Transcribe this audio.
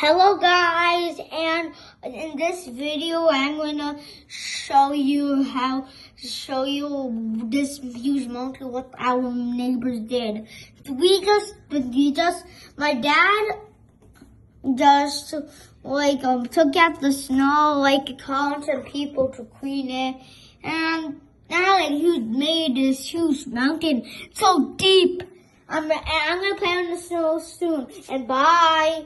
Hello guys, and in this video I'm gonna show you this huge mountain what our neighbors did. My dad just took out the snow, called some people to clean it, and now he made this huge mountain so deep. I'm gonna play on the snow soon, and bye.